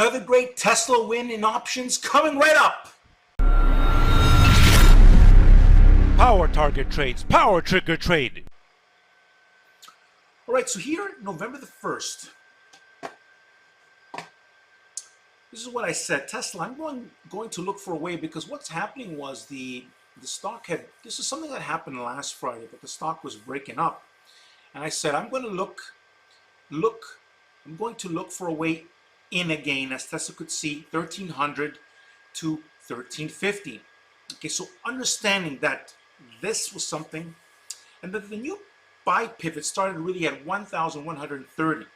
Another great Tesla win in options coming right up. Power Target Trades, Power Trigger Trade. All right, so here, November the 1st, this is what I said. Tesla, I'm going to look for a way, because what's happening was the stock had, this is something that happened last Friday, but the stock was breaking up. And I said, I'm going to look for a way in again, as Tesla could see, 1300 to 1350. Okay, so understanding that this was something, and that the new buy pivot started really at 1,130,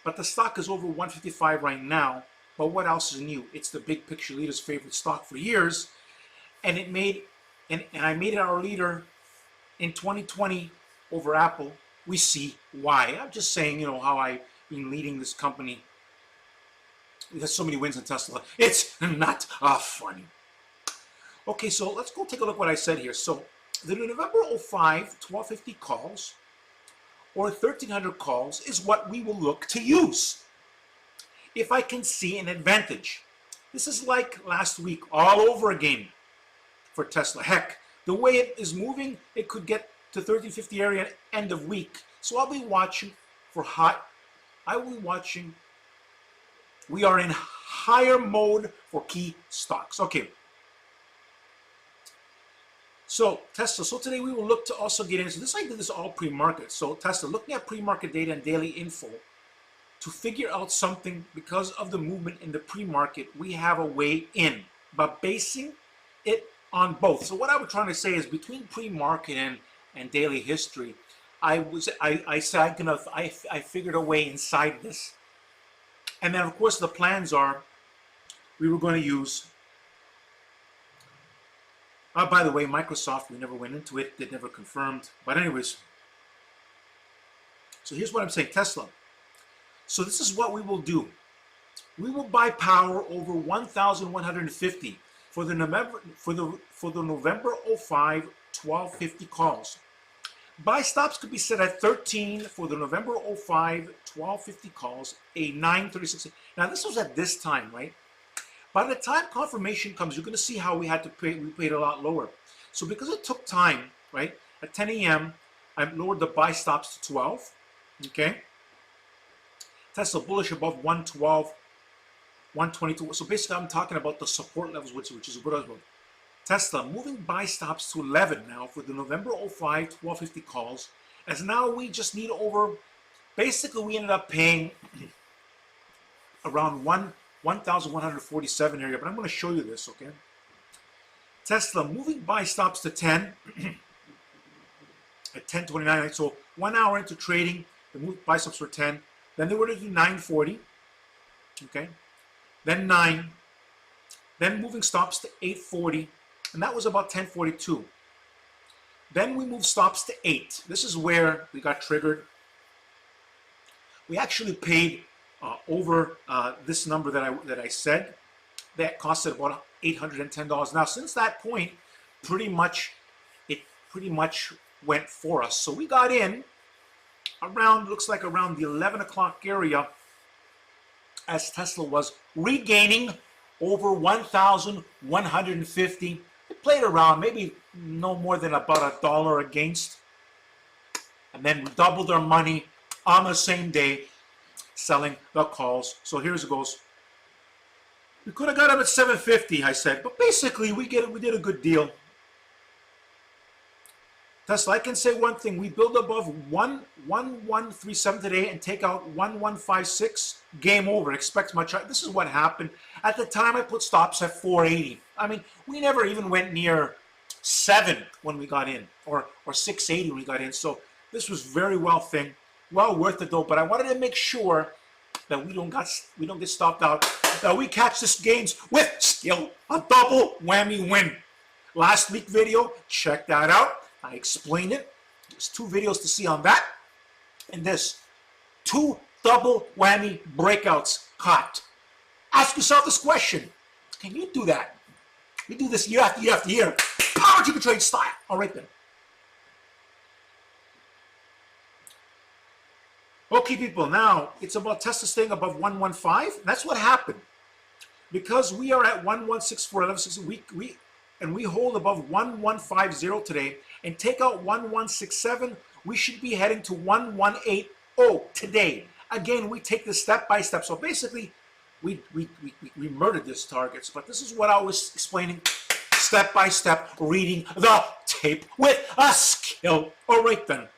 but the stock is over 155 right now. But what else is new? It's the big picture leader's favorite stock for years, and it made, and I made it our leader in 2020 over Apple. We see why. I'm just saying, you know, how I've been leading this company. There's so many wins in Tesla. It's not funny. Okay, so let's go take a look what I said here. So the November 05 1250 calls or 1300 calls is what we will look to use if I can see an advantage. This is like last week all over again for Tesla. Heck, the way it is moving, it could get to 1350 area at end of week. So I'll be watching for hot. I will be watching. We are in higher mode for key stocks. Okay. So Tesla, so today we will look to also get into this. I did this all pre-market. So Tesla, looking at pre-market data and daily info to figure out something because of the movement in the pre-market, we have a way in, but basing it on both. So what I was trying to say is between pre-market and daily history, I figured a way inside this. And then of course the plans are we were going to use, by the way, Microsoft, we never went into it, they never confirmed. But anyways, so here's what I'm saying, Tesla. So this is what we will do. We will buy power over 1,150 for the November 05 1250 calls. Buy stops could be set at 13 for the November 05 1250 calls, a 936. Now this was at this time, right? By the time confirmation comes, you're going to see how we had to pay. We paid a lot lower. So because it took time, right? At 10 a.m., I lowered the buy stops to 12. Okay. Tesla bullish above 112, 122. So basically, I'm talking about the support levels, which is what I was about. Tesla moving buy stops to 11 now for the November 05 1250 calls. As now we just need over. Basically, we ended up paying around 1,147 area, but I'm going to show you this, okay? Tesla moving buy stops to 10 at 10:29. Right? So 1 hour into trading, the move buy stops were 10. Then they were to do 9:40, okay? Then 9. Then moving stops to 8:40, and that was about 10:42. Then we moved stops to 8. This is where we got triggered. We actually paid over this number that I said. That costed about $810. Now since that point, it pretty much went for us. So we got in around, looks like around the 11 o'clock area, as Tesla was regaining over 1,150. It played around, maybe no more than about $1 against, and then we doubled our money on the same day, selling the calls. So here's it goes. We could have got them at 750, I said, but basically we did a good deal. Tesla, I can say one thing: we build above 1137 today and take out 1156. Game over. Expect much. This is what happened. At the time, I put stops at 480. I mean, we never even went near 7 when we got in, or 680 when we got in. So this was very well worth it though. But I wanted to make sure that we don't get stopped out, that we catch this gains with skill, a double whammy win. Last week video, check that out. I explained it. There's 2 videos to see on that. And this 2 double whammy breakouts caught. Ask yourself this question: can you do that? We do this year after year after year. PowerTriggerTrade style. All right then. Okay, people, now it's about Tesla staying above 115. That's what happened. because we are at 1164.11, and we hold above 1150 today, and take out 1167, we should be heading to 1180 today. Again, we take this step by step. So basically, we murdered this targets, but this is what I was explaining, step by step, reading the tape with a skill. All right then.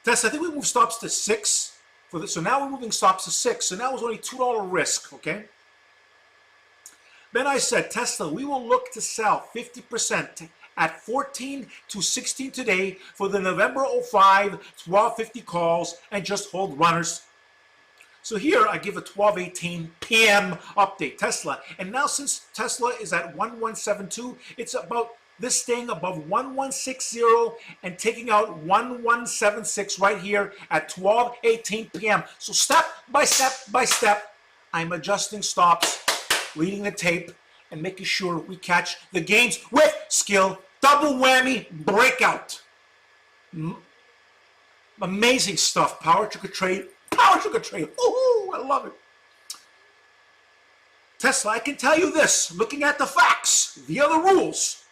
Tess, I think we moved stops to 6 for this. So now we're moving stops to 6. So now it's only $2 risk, okay? Then I said, Tesla, we will look to sell 50% at 14 to 16 today for the November 05 1250 calls and just hold runners. So here I give a 12:18 p.m. update, Tesla. And now since Tesla is at 1172, it's about this staying above 1160 and taking out 1176 right here at 12:18 p.m. So step by step, I'm adjusting stops, reading the tape, and making sure we catch the gains with skill. Double whammy breakout. Amazing stuff. PowerTriggerTrade. PowerTriggerTrade. Ooh, I love it. Tesla, I can tell you this, looking at the facts, via the rules,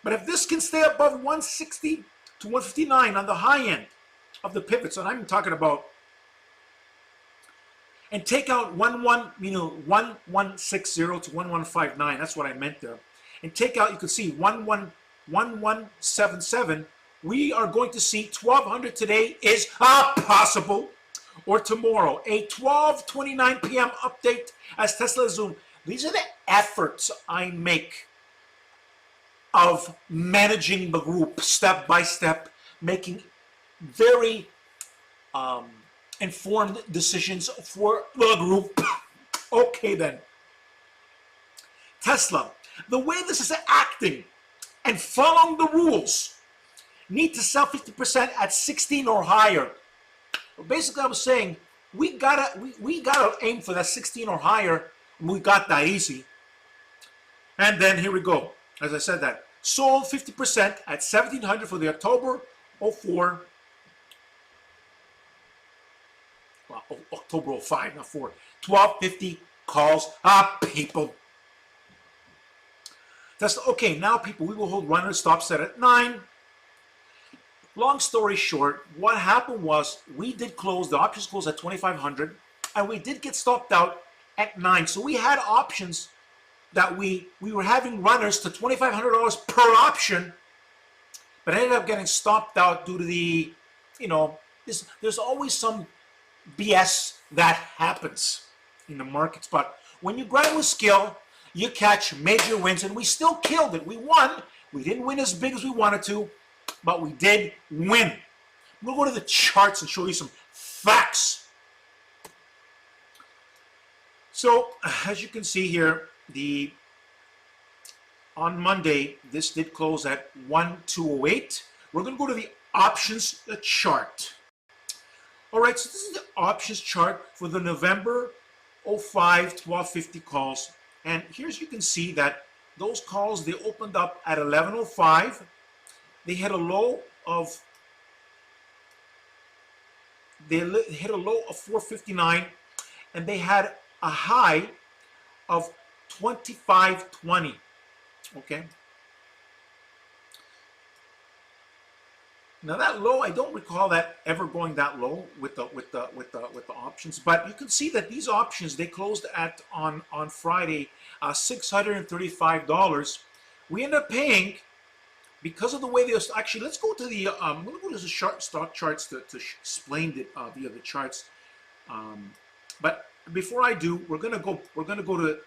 but if this can stay above 160 to 159 on the high end of the pivots, and I'm talking about, and take out 1160 to 1159, that's what I meant there, and take out, you can see 1177, we are going to see 1200 today is possible, or tomorrow, a 12:29 p.m. update as Tesla Zoom. These are the efforts I make of managing the group step by step, making very informed decisions for the group. Okay then. Tesla, the way this is acting and following the rules, need to sell 50% at 16 or higher. Well, basically, I was saying we gotta aim for that 16 or higher. We got that easy. And then here we go. As I said that, sold 50% at 1700 for the October 04. Well, October 05, not 4. 1250 calls. People. That's okay. Now, people, we will hold runner stop set at 9. Long story short, what happened was we did close, the options closed at 2500, and we did get stopped out at 9. So we had options that we were having runners to $2,500 per option, but ended up getting stopped out due to the, there's always some BS that happens in the markets. But when you grind with skill, you catch major wins, and we still killed it. We won. We didn't win as big as we wanted to, but we did win. We'll go to the charts and show you some facts. So, as you can see here, on Monday, this did close at 1208. We're going to go to the options chart. All right, so this is the options chart for the November 05 1250 calls. And here's you can see that those calls, they opened up at 1105. They hit a low of 459, and they had a high of 2520. Okay. Now that low, I don't recall that ever going that low with the options, but you can see that these options, they closed at on Friday $635. We end up paying, because of the way they actually, let's go to the I'm going to go to the stock charts to explain it via the charts. But before I do, we're going to go to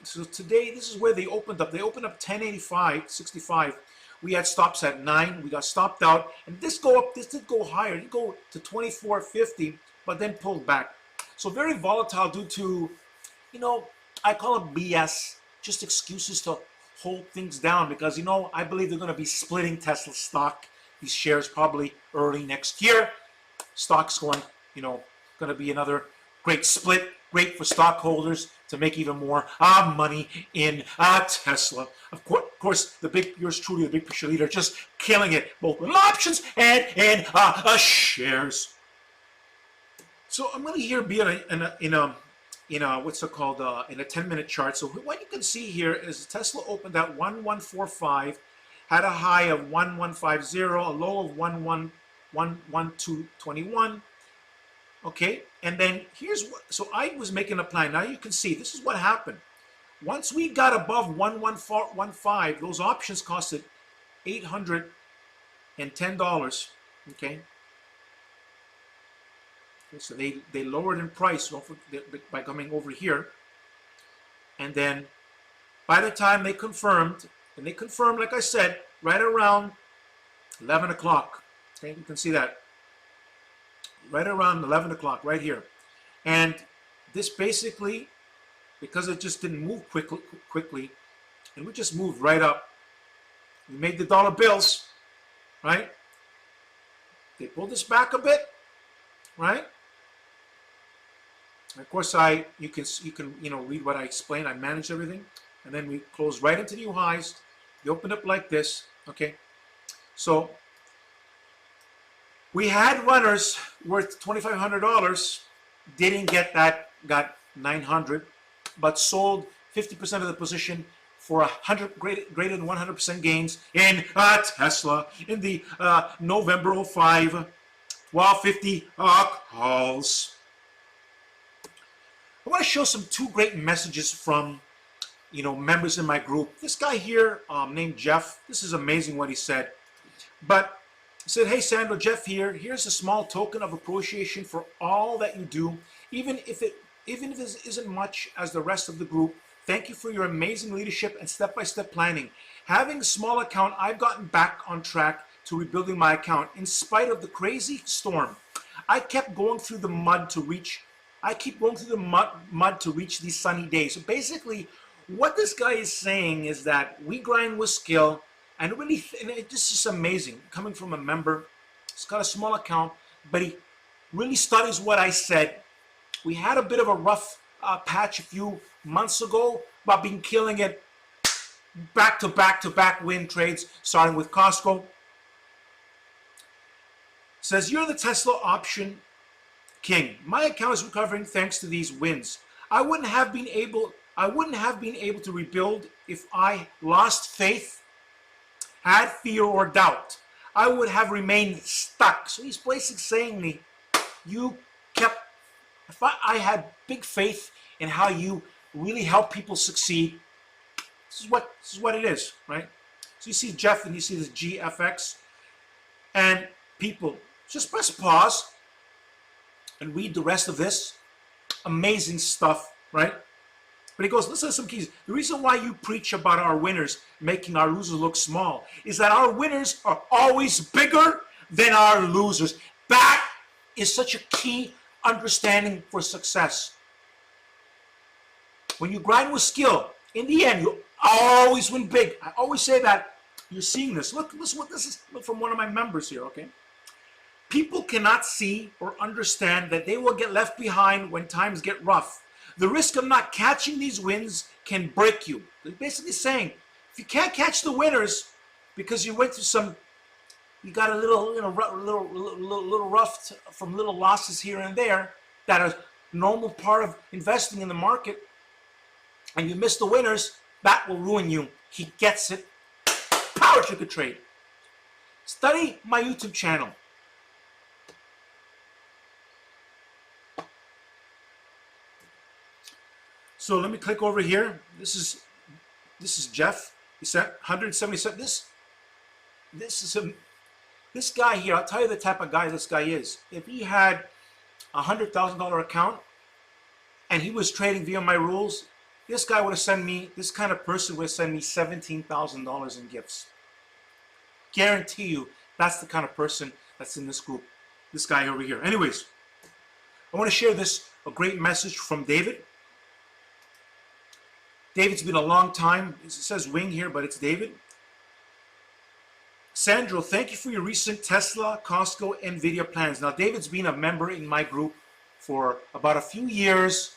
so today, this is where they opened up. They opened up 1085.65. We had stops at 9. We got stopped out, and this did go higher. It did go to 24.50, but then pulled back. So very volatile due to, I call it BS, just excuses to hold things down, because I believe they're going to be splitting Tesla stock, these shares, probably early next year. Stock's going to be another great split, great for stockholders to make even more money in Tesla. Of course, yours truly, the big picture leader, just killing it both in options and in shares. So I'm going to here be in what's it called, in a 10-minute chart. So what you can see here is Tesla opened at 1145, had a high of 1150, a low of 11221. Okay, and then here's what, so I was making a plan. Now you can see this is what happened. Once we got above 1115, those options costed $810. Okay. So they lowered in price by coming over here. And then by the time they confirmed, and they confirmed, like I said, right around 11 o'clock. Okay, you can see that. Right around 11 o'clock, right here. And this basically, because it just didn't move quickly, and we just moved right up. We made the dollar bills, right? They pulled this back a bit, right? And of course, you can read what I explained. I managed everything, and then we closed right into new highs. They opened up like this, okay? So we had runners worth $2,500, didn't get that, got 900, but sold 50% of the position for greater than 100% gains in Tesla in the November 05 1250 calls. I want to show two great messages from members in my group. This guy here named Jeff, this is amazing what he said. But he said, "Hey Sandro, Jeff here. Here's a small token of appreciation for all that you do, even if it isn't much as the rest of the group. Thank you for your amazing leadership and step-by-step planning. Having a small account, I've gotten back on track to rebuilding my account in spite of the crazy storm. I keep going through the mud to reach these sunny days." So basically, what this guy is saying is that we grind with skill, and this is amazing. Coming from a member, he's got a small account, but he really studies what I said. We had a bit of a rough patch a few months ago, but been killing it back-to-back win trades, starting with Costco. Says, "You're the Tesla option king. My account is recovering thanks to these wins. I wouldn't have been able to rebuild if I lost faith, had fear or doubt. I would have remained stuck." So he's basically saying me, if I had big faith in how you really help people succeed, this is what it is, right? So you see Jeff and you see this GFX, and people, just press pause and read the rest of this. Amazing stuff, right? But he goes, listen to some keys. The reason why you preach about our winners making our losers look small is that our winners are always bigger than our losers. That is such a key understanding for success. When you grind with skill, in the end, you always win big. I always say that. You're seeing this. Look what this is from one of my members here, okay? People cannot see or understand that they will get left behind when times get rough. The risk of not catching these wins can break you. They're basically saying, if you can't catch the winners because you went through you got a little rough from little losses here and there that are normal part of investing in the market, and you miss the winners, that will ruin you. He gets it. PowerTriggerTrade. Study my YouTube channel. So let me click over here. This is Jeff. He said 177. This guy here, I'll tell you the type of guy this guy is. If he had a $100,000 account and he was trading via my rules, this guy would have sent me, this kind of person would have sent me $17,000 in gifts. Guarantee you, that's the kind of person that's in this group. This guy over here. Anyways, I want to share a great message from David. David's been a long time. It says Wing here, but it's David. Sandro, thank you for your recent Tesla, Costco, NVIDIA plans. Now, David's been a member in my group for about a few years.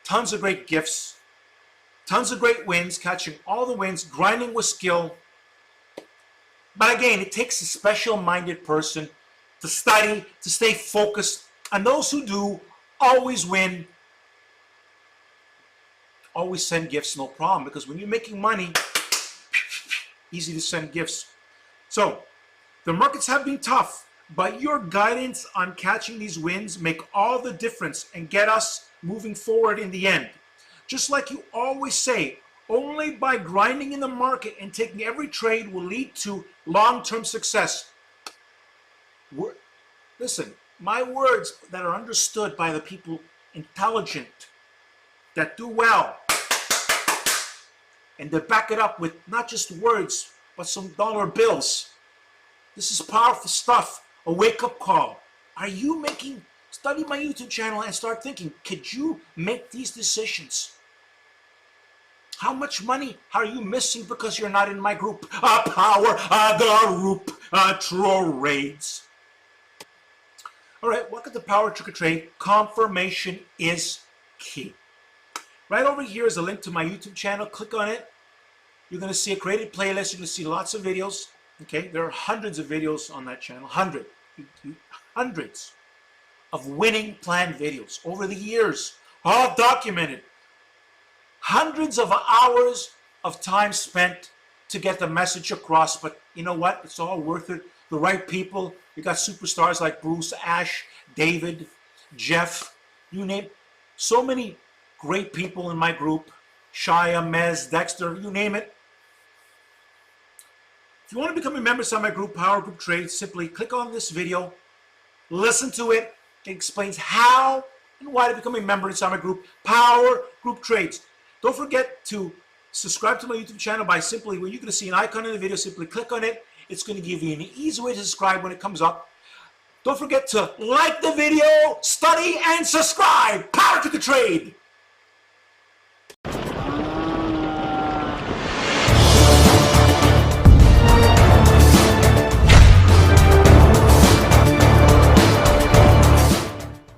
Tons of great gifts. Tons of great wins, catching all the wins, grinding with skill. But again, it takes a special-minded person to study, to stay focused. And those who do always win always send gifts, no problem, because when you're making money, easy to send gifts. So the markets have been tough, but your guidance on catching these wins make all the difference and get us moving forward in the end. Just like you always say, only by grinding in the market and taking every trade will lead to long-term success. Listen, my words that are understood by the people intelligent, that do well, and they back it up with not just words, but some dollar bills. This is powerful stuff, a wake-up call. Are you study my YouTube channel and start thinking, could you make these decisions? How much money are you missing because you're not in my group? PowerTriggerTrade. All right, welcome to PowerTriggerTrade. Confirmation is key. Right over here is a link to my YouTube channel. Click on it. You're going to see a created playlist. You're going to see lots of videos. Okay, there are hundreds of videos on that channel. Hundreds of winning plan videos over the years, all documented. Hundreds of hours of time spent to get the message across, but you know what? It's all worth it. The right people. You got superstars like Bruce, Ash, David, Jeff, you name it. So many great people in my group. Shia, Mez, Dexter, you name it. If you want to become a member of my group, Power Group Trade, simply click on this video, listen to it. It explains how and why to become a member inside my group, Power Group Trades. Don't forget to subscribe to my YouTube channel by simply, when you're going to see an icon in the video, simply click on it. It's going to give you an easy way to subscribe when it comes up. Don't forget to like the video, study, and subscribe. Power to the trade.